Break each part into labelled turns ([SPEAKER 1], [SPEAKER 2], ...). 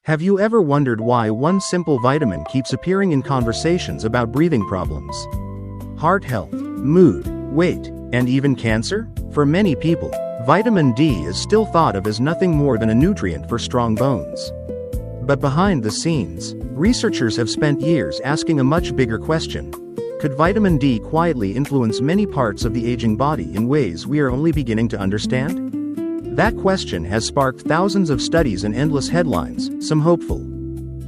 [SPEAKER 1] Have you ever wondered why one simple vitamin keeps appearing in conversations about breathing problems, heart health, mood, weight, and even cancer? For many people, vitamin D is still thought of as nothing more than a nutrient for strong bones. But behind the scenes, researchers have spent years asking a much bigger question. Could vitamin D quietly influence many parts of the aging body in ways we are only beginning to understand? That question has sparked thousands of studies and endless headlines, some hopeful,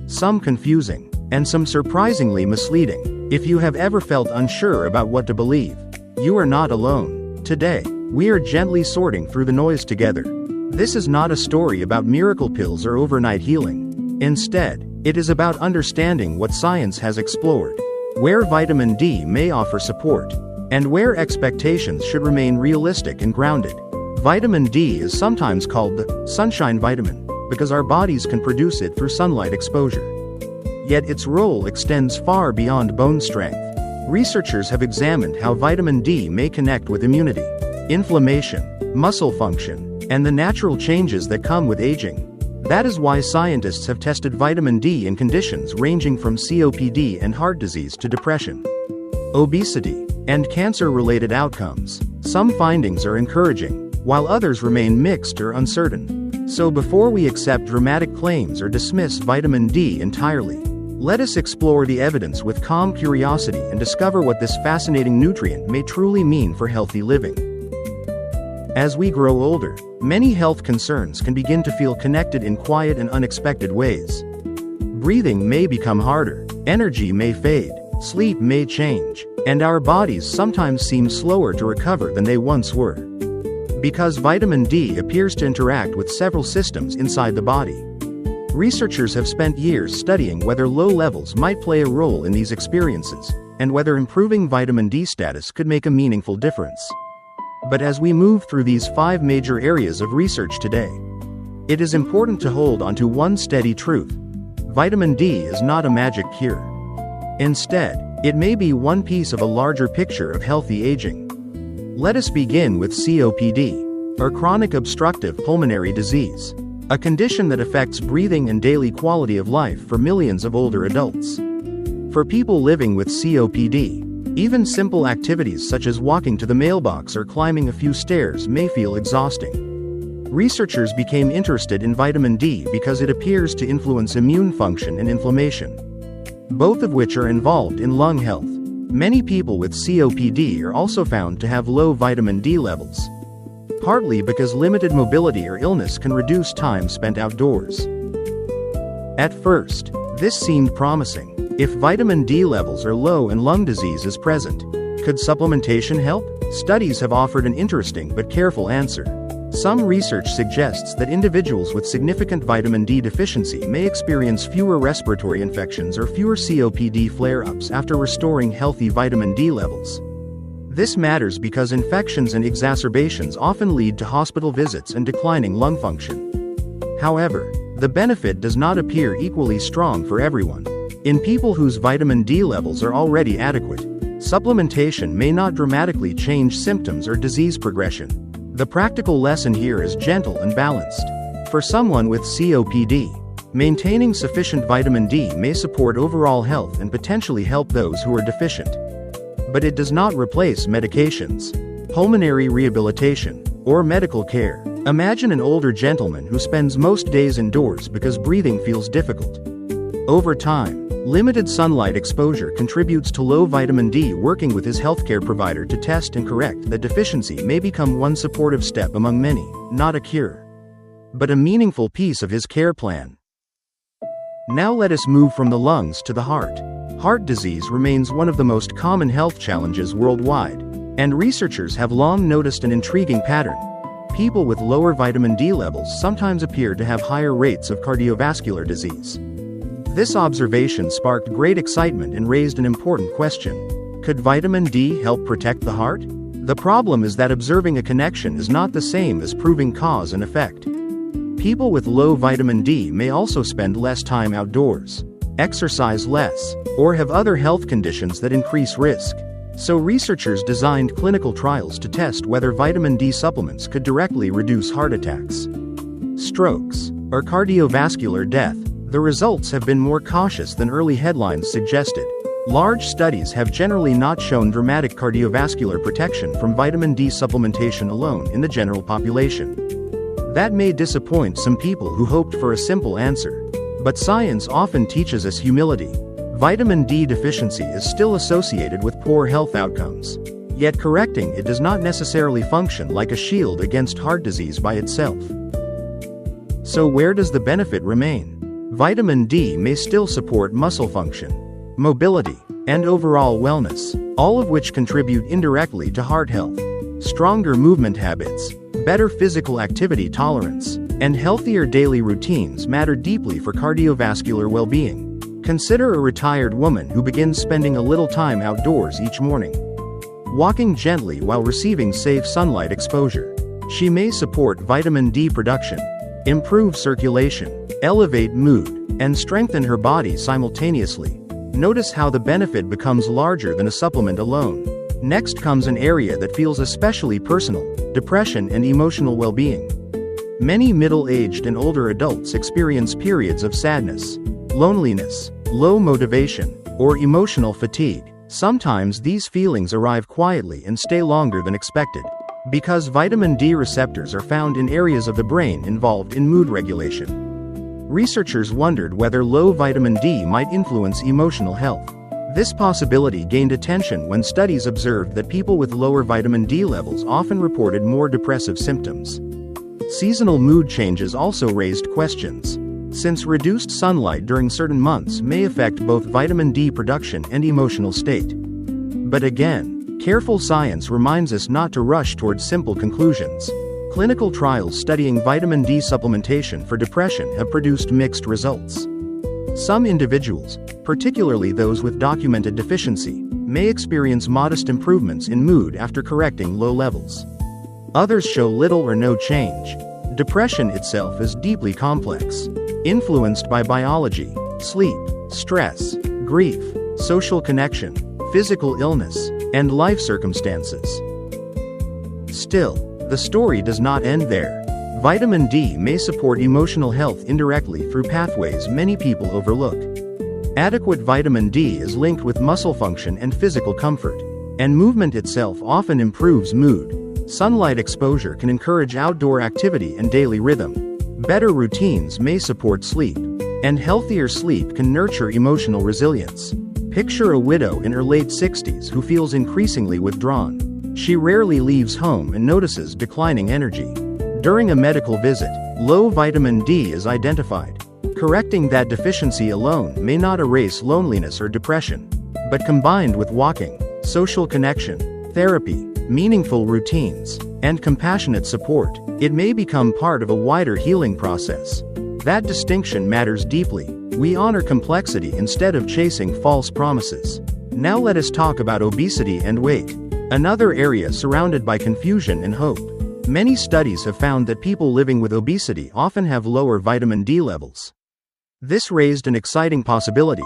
[SPEAKER 1] some confusing, and some surprisingly misleading. If you have ever felt unsure about what to believe, you are not alone. Today, we are gently sorting through the noise together. This is not a story about miracle pills or overnight healing. Instead, it is about understanding what science has explored, where vitamin D may offer support, and where expectations should remain realistic and grounded. Vitamin D is sometimes called the sunshine vitamin because our bodies can produce it through sunlight exposure. Yet its role extends far beyond bone strength. Researchers have examined how vitamin D may connect with immunity, inflammation, muscle function, and the natural changes that come with aging. That is why scientists have tested vitamin D in conditions ranging from COPD and heart disease to depression, obesity, and cancer-related outcomes. Some findings are encouraging, while others remain mixed or uncertain. So before we accept dramatic claims or dismiss vitamin D entirely, let us explore the evidence with calm curiosity and discover what this fascinating nutrient may truly mean for healthy living. As we grow older, many health concerns can begin to feel connected in quiet and unexpected ways. Breathing may become harder, energy may fade, sleep may change, and our bodies sometimes seem slower to recover than they once were. Because vitamin D appears to interact with several systems inside the body. Researchers have spent years studying whether low levels might play a role in these experiences, and whether improving vitamin D status could make a meaningful difference. But as we move through these 5 major areas of research today, it is important to hold onto one steady truth. Vitamin D is not a magic cure. Instead, it may be one piece of a larger picture of healthy aging. Let us begin with COPD, or chronic obstructive pulmonary disease, a condition that affects breathing and daily quality of life for millions of older adults. For people living with COPD, even simple activities such as walking to the mailbox or climbing a few stairs may feel exhausting. Researchers became interested in vitamin D because it appears to influence immune function and inflammation, both of which are involved in lung health. Many people with COPD are also found to have low vitamin D levels, partly because limited mobility or illness can reduce time spent outdoors. At first, this seemed promising. If vitamin D levels are low and lung disease is present, could supplementation help? Studies have offered an interesting but careful answer. Some research suggests that individuals with significant vitamin D deficiency may experience fewer respiratory infections or fewer COPD flare-ups after restoring healthy vitamin D levels. This matters because infections and exacerbations often lead to hospital visits and declining lung function. However, the benefit does not appear equally strong for everyone. In people whose vitamin D levels are already adequate, supplementation may not dramatically change symptoms or disease progression. The practical lesson here is gentle and balanced. For someone with COPD, maintaining sufficient vitamin D may support overall health and potentially help those who are deficient. But it does not replace medications, pulmonary rehabilitation, or medical care. Imagine an older gentleman who spends most days indoors because breathing feels difficult. Over time, limited sunlight exposure contributes to low vitamin D. Working with his healthcare provider to test and correct that deficiency may become one supportive step among many, not a cure, but a meaningful piece of his care plan. Now let us move from the lungs to the heart. Heart disease remains one of the most common health challenges worldwide, and researchers have long noticed an intriguing pattern. People with lower vitamin D levels sometimes appear to have higher rates of cardiovascular disease. This observation sparked great excitement and raised an important question. Could vitamin D help protect the heart? The problem is that observing a connection is not the same as proving cause and effect. People with low vitamin D may also spend less time outdoors, exercise less, or have other health conditions that increase risk. So researchers designed clinical trials to test whether vitamin D supplements could directly reduce heart attacks, strokes, or cardiovascular death. The results have been more cautious than early headlines suggested. Large studies have generally not shown dramatic cardiovascular protection from vitamin D supplementation alone in the general population. That may disappoint some people who hoped for a simple answer. But science often teaches us humility. Vitamin D deficiency is still associated with poor health outcomes. Yet correcting it does not necessarily function like a shield against heart disease by itself. So where does the benefit remain? Vitamin D may still support muscle function, mobility, and overall wellness, all of which contribute indirectly to heart health. Stronger movement habits, better physical activity tolerance, and healthier daily routines matter deeply for cardiovascular well-being. Consider a retired woman who begins spending a little time outdoors each morning, walking gently while receiving safe sunlight exposure. She may support vitamin D production, improve circulation, elevate mood, and strengthen her body simultaneously. Notice how the benefit becomes larger than a supplement alone. Next comes an area that feels especially personal: depression and emotional well-being. Many middle-aged and older adults experience periods of sadness, loneliness, low motivation, or emotional fatigue. Sometimes these feelings arrive quietly and stay longer than expected. Because vitamin D receptors are found in areas of the brain involved in mood regulation, researchers wondered whether low vitamin D might influence emotional health. This possibility gained attention when studies observed that people with lower vitamin D levels often reported more depressive symptoms. Seasonal mood changes also raised questions, since reduced sunlight during certain months may affect both vitamin D production and emotional state. But again, careful science reminds us not to rush towards simple conclusions. Clinical trials studying vitamin D supplementation for depression have produced mixed results. Some individuals, particularly those with documented deficiency, may experience modest improvements in mood after correcting low levels. Others show little or no change. Depression itself is deeply complex, influenced by biology, sleep, stress, grief, social connection, physical illness, and life circumstances. Still, the story does not end there. Vitamin D may support emotional health indirectly through pathways many people overlook. Adequate vitamin D is linked with muscle function and physical comfort, and movement itself often improves mood. Sunlight exposure can encourage outdoor activity and daily rhythm. Better routines may support sleep, and healthier sleep can nurture emotional resilience. Picture a widow in her late 60s who feels increasingly withdrawn. She rarely leaves home and notices declining energy. During a medical visit, low vitamin D is identified. Correcting that deficiency alone may not erase loneliness or depression, but combined with walking, social connection, therapy, meaningful routines, and compassionate support, it may become part of a wider healing process. That distinction matters deeply. We honor complexity instead of chasing false promises. Now let us talk about obesity and weight, another area surrounded by confusion and hope. Many studies have found that people living with obesity often have lower vitamin D levels. This raised an exciting possibility.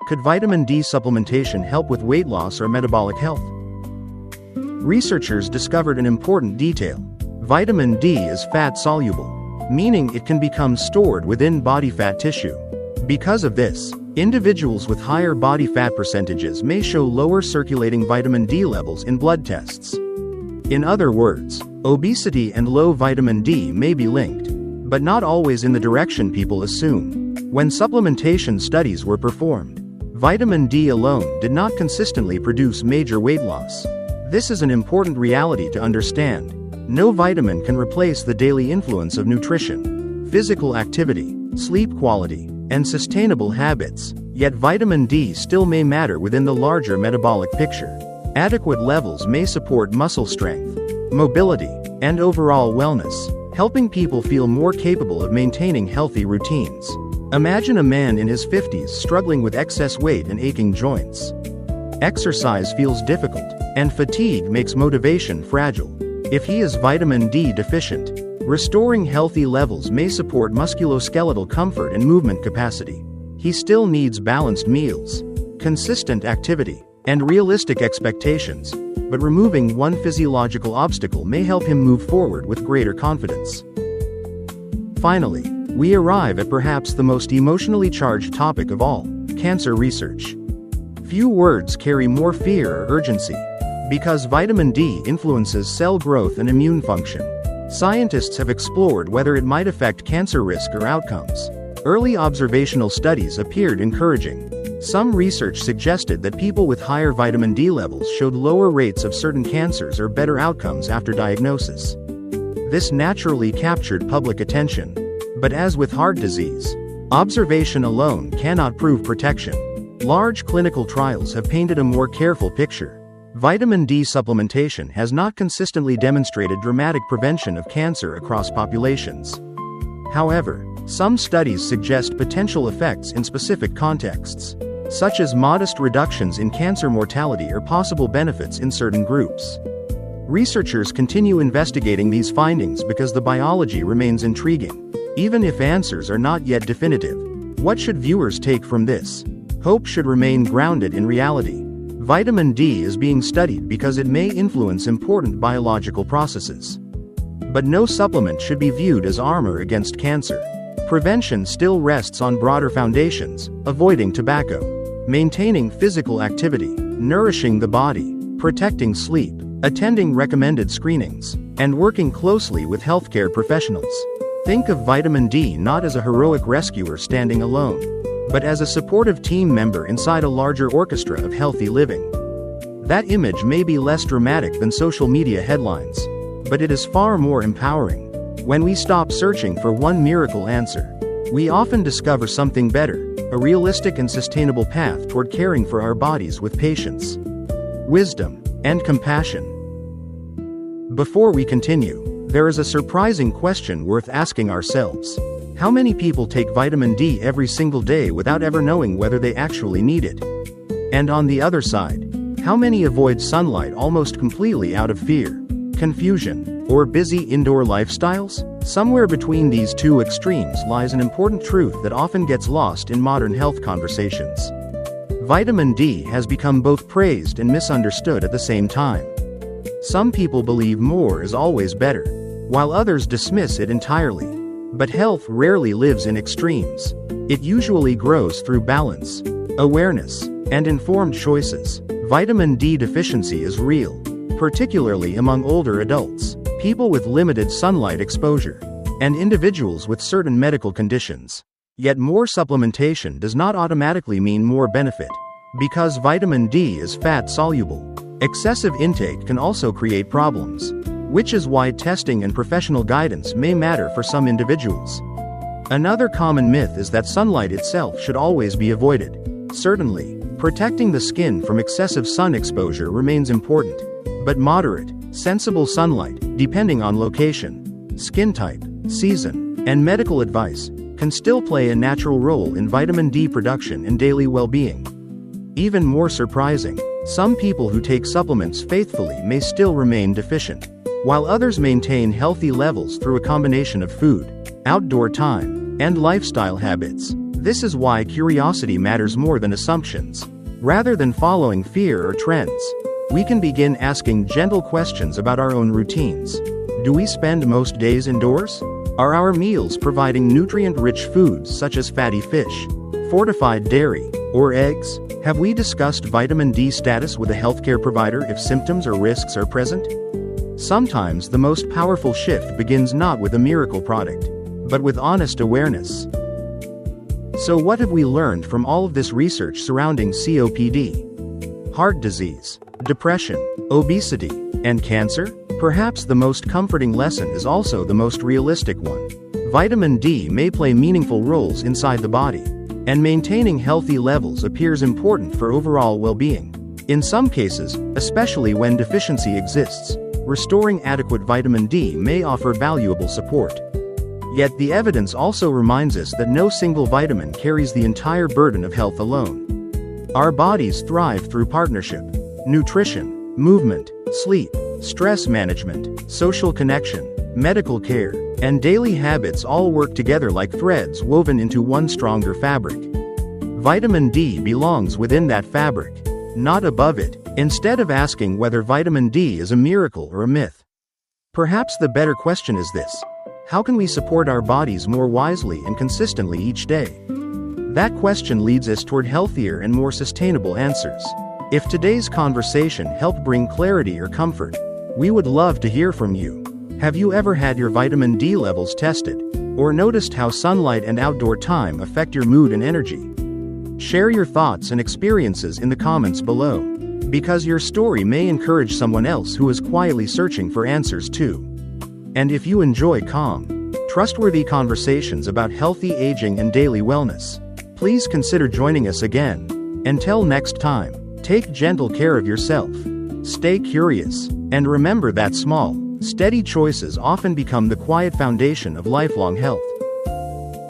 [SPEAKER 1] Could vitamin D supplementation help with weight loss or metabolic health? Researchers discovered an important detail. Vitamin D is fat-soluble, meaning it can become stored within body fat tissue. Because of this, individuals with higher body fat percentages may show lower circulating vitamin D levels in blood tests. In other words, obesity and low vitamin D may be linked, but not always in the direction people assume. When supplementation studies were performed, vitamin D alone did not consistently produce major weight loss. This is an important reality to understand. No vitamin can replace the daily influence of nutrition, physical activity, sleep quality, and sustainable habits, yet vitamin D still may matter within the larger metabolic picture. Adequate levels may support muscle strength, mobility, and overall wellness, helping people feel more capable of maintaining healthy routines. Imagine a man in his 50s struggling with excess weight and aching joints. Exercise feels difficult, and fatigue makes motivation fragile. If he is vitamin D deficient, restoring healthy levels may support musculoskeletal comfort and movement capacity. He still needs balanced meals, consistent activity, and realistic expectations, but removing one physiological obstacle may help him move forward with greater confidence. Finally, we arrive at perhaps the most emotionally charged topic of all: cancer research. Few words carry more fear or urgency. Because vitamin D influences cell growth and immune function, scientists have explored whether it might affect cancer risk or outcomes. Early observational studies appeared encouraging. Some research suggested that people with higher vitamin D levels showed lower rates of certain cancers or better outcomes after diagnosis. This naturally captured public attention. But as with heart disease, observation alone cannot prove protection. Large clinical trials have painted a more careful picture. Vitamin D supplementation has not consistently demonstrated dramatic prevention of cancer across populations. However, some studies suggest potential effects in specific contexts, such as modest reductions in cancer mortality or possible benefits in certain groups. Researchers continue investigating these findings because the biology remains intriguing, even if answers are not yet definitive. What should viewers take from this? Hope should remain grounded in reality. Vitamin D is being studied because it may influence important biological processes. But no supplement should be viewed as armor against cancer. Prevention still rests on broader foundations: avoiding tobacco, maintaining physical activity, nourishing the body, protecting sleep, attending recommended screenings, and working closely with healthcare professionals. Think of vitamin D not as a heroic rescuer standing alone, but as a supportive team member inside a larger orchestra of healthy living. That image may be less dramatic than social media headlines, but it is far more empowering. When we stop searching for one miracle answer, we often discover something better, a realistic and sustainable path toward caring for our bodies with patience, wisdom, and compassion. Before we continue, there is a surprising question worth asking ourselves. How many people take vitamin D every single day without ever knowing whether they actually need it? And on the other side, how many avoid sunlight almost completely out of fear, confusion, or busy indoor lifestyles? Somewhere between these two extremes lies an important truth that often gets lost in modern health conversations. Vitamin D has become both praised and misunderstood at the same time. Some people believe more is always better, while others dismiss it entirely. But health rarely lives in extremes. It usually grows through balance, awareness, and informed choices. Vitamin D deficiency is real, particularly among older adults, people with limited sunlight exposure, and individuals with certain medical conditions. Yet more supplementation does not automatically mean more benefit. Because vitamin D is fat-soluble, excessive intake can also create problems, which is why testing and professional guidance may matter for some individuals. Another common myth is that sunlight itself should always be avoided. Certainly, protecting the skin from excessive sun exposure remains important, but moderate, sensible sunlight, depending on location, skin type, season, and medical advice, can still play a natural role in vitamin D production and daily well-being. Even more surprising, some people who take supplements faithfully may still remain deficient, while others maintain healthy levels through a combination of food, outdoor time, and lifestyle habits. This is why curiosity matters more than assumptions. Rather than following fear or trends, we can begin asking gentle questions about our own routines. Do we spend most days indoors? Are our meals providing nutrient-rich foods such as fatty fish, fortified dairy, or eggs? Have we discussed vitamin D status with a healthcare provider if symptoms or risks are present? Sometimes the most powerful shift begins not with a miracle product, but with honest awareness. So what have we learned from all of this research surrounding COPD, heart disease, depression, obesity, and cancer? Perhaps the most comforting lesson is also the most realistic one. Vitamin D may play meaningful roles inside the body, and maintaining healthy levels appears important for overall well-being. In some cases, especially when deficiency exists, restoring adequate vitamin D may offer valuable support. Yet the evidence also reminds us that no single vitamin carries the entire burden of health alone. Our bodies thrive through partnership. Nutrition, movement, sleep, stress management, social connection, medical care, and daily habits all work together like threads woven into one stronger fabric. Vitamin D belongs within that fabric, not above it. Instead of asking whether vitamin D is a miracle or a myth, perhaps the better question is this: How can we support our bodies more wisely and consistently each day? That question leads us toward healthier and more sustainable answers. If today's conversation helped bring clarity or comfort, we would love to hear from you. Have you ever had your vitamin D levels tested, or noticed how sunlight and outdoor time affect your mood and energy? Share your thoughts and experiences in the comments below, because your story may encourage someone else who is quietly searching for answers too. And if you enjoy calm, trustworthy conversations about healthy aging and daily wellness, please consider joining us again. Until next time, take gentle care of yourself, stay curious, and remember that small, steady choices often become the quiet foundation of lifelong health.